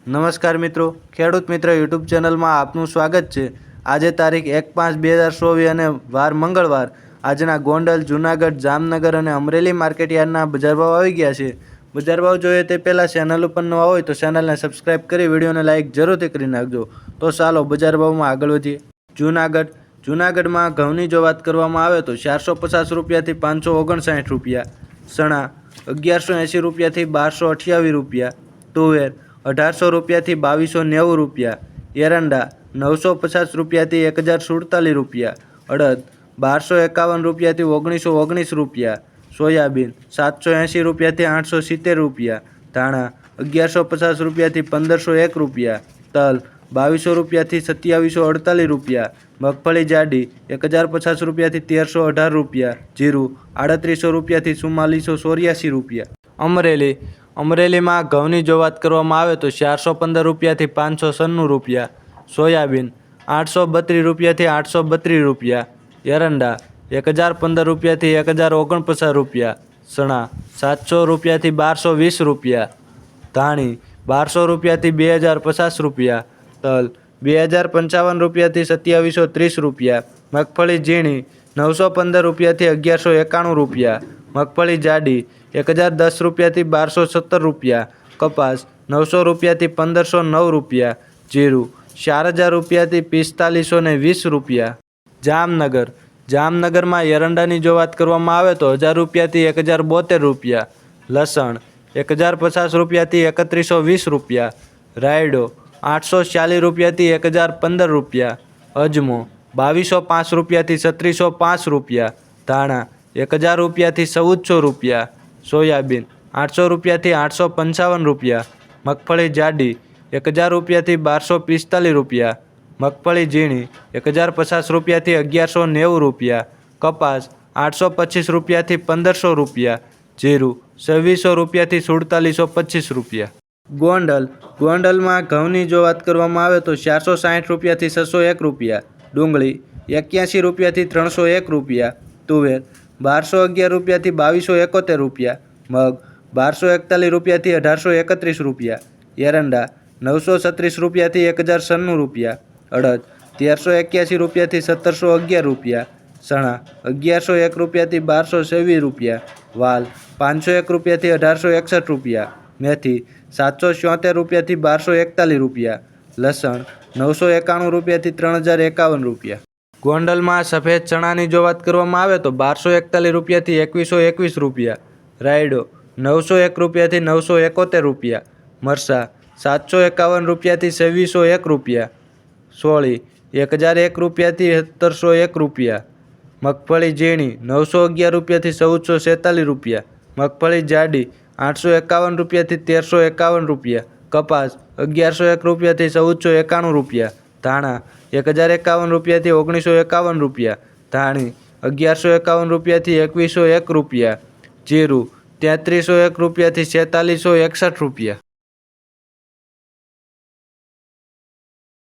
નમસ્કાર મિત્રો, ખેડૂત મિત્ર યુટ્યુબ ચેનલમાં આપનું સ્વાગત છે। આજે તારીખ 1/5/2024 અને વાર મંગળવાર। આજના ગોંડલ, જૂનાગઢ, જામનગર અને અમરેલી માર્કેટયાર્ડના બજાર ભાવ આવી ગયા છે। બજાર ભાવ જોઈએ તે પહેલાં ચેનલ ઉપર નવા હોય તો ચેનલને સબસ્ક્રાઇબ કરી વિડીયોને લાઇક જરૂરથી કરી નાખજો। તો ચાલો બજાર ભાવમાં આગળ વધીએ। જૂનાગઢમાં ઘઉંની જો વાત કરવામાં આવે તો 450 રૂપિયાથી 559 રૂપિયા, ચણા 1180 રૂપિયાથી 1228 રૂપિયા, તુવેર 1800 રૂપિયાથી 2290 રૂપિયા, એરંડા 950 રૂપિયાથી 1047 રૂપિયા, અડદ 1251 રૂપિયાથી 1919 રૂપિયા, સોયાબીન 780 રૂપિયાથી 870 રૂપિયા, ધાણા 1150 રૂપિયાથી 1501 રૂપિયા, તલ 2200 રૂપિયાથી 2748 રૂપિયા, મગફળી જાડી 1050 રૂપિયાથી 1318 રૂપિયા, જીરું 3800 રૂપિયાથી 4484 રૂપિયા। અમરેલીમાં ઘઉંની જો વાત કરવામાં આવે તો 415 રૂપિયાથી 596 રૂપિયા, સોયાબીન 832 રૂપિયાથી 832 રૂપિયા, એરંડા 1015 રૂપિયાથી 1049 રૂપિયા, ચણા 700 રૂપિયાથી 1220 રૂપિયા, ધાણી 1200 રૂપિયાથી 2050 રૂપિયા, તલ 2055 રૂપિયાથી 2730 રૂપિયા, મગફળી ઝીણી 915 રૂપિયાથી 1191 રૂપિયા, મગફળી જાડી 1010 રૂપિયાથી 1217 રૂપિયા, કપાસ 900 રૂપિયાથી 1509 રૂપિયા, જીરું 4000 રૂપિયાથી 4520 રૂપિયા। જામનગરમાં એરંડાની જો વાત કરવામાં આવે તો 1000 રૂપિયાથી 1072 રૂપિયા, લસણ 1050 રૂપિયાથી 3120 રૂપિયા, રાયડો 840 રૂપિયાથી 1015 રૂપિયા, અજમો 2205 રૂપિયાથી 3605 રૂપિયા, ધાણા 1000 રૂપિયાથી 1400 રૂપિયા, સોયાબીન 800 રૂપિયાથી 855 રૂપિયા, મગફળી જાડી 1000 રૂપિયાથી 1245 રૂપિયા, મગફળી ઝીણી 1050 રૂપિયાથી 1190 રૂપિયા, કપાસ 825 રૂપિયાથી 1500 રૂપિયા, જીરું 2600 રૂપિયાથી 4725 રૂપિયા। ગોંડલમાં ઘઉંની જો વાત કરવામાં આવે તો 460 રૂપિયાથી 601 રૂપિયા, ડુંગળી 81 રૂપિયાથી 301 રૂપિયા, તુવેર 1211 રૂપિયાથી 2271 રૂપિયા, મગ 1241 રૂપિયાથી 1831 રૂપિયા, એરંડા 936 રૂપિયાથી 1096 રૂપિયા, અડદ 1381 રૂપિયાથી 1711 રૂપિયા, ચણા 1101 રૂપિયાથી 1226 રૂપિયા, વાલ 501 રૂપિયાથી 1861 રૂપિયા, મેથી 774 રૂપિયાથી 1241 રૂપિયા, લસણ 991 રૂપિયાથી 3051 રૂપિયા। ગોંડલમાં સફેદ ચણાની જો વાત કરવામાં આવે તો 1241 રૂપિયાથી 2121 રૂપિયા, રાયડો 901 રૂપિયાથી 971 રૂપિયા, મરસા 751 રૂપિયાથી 2601 રૂપિયા, સોળી 1001 રૂપિયાથી 1701 રૂપિયા, મગફળી ઝીણી 911 રૂપિયાથી 1446 રૂપિયા, મગફળી જાડી 851 રૂપિયાથી 1351 રૂપિયા, કપાસ 1101 રૂપિયાથી 1491 રૂપિયા, ધાણા 1051 રૂપિયાથી 1951 રૂપિયા, ધાણી 1151 રૂપિયાથી 2101 રૂપિયા, જીરું 3301 રૂપિયાથી 4661 રૂપિયા।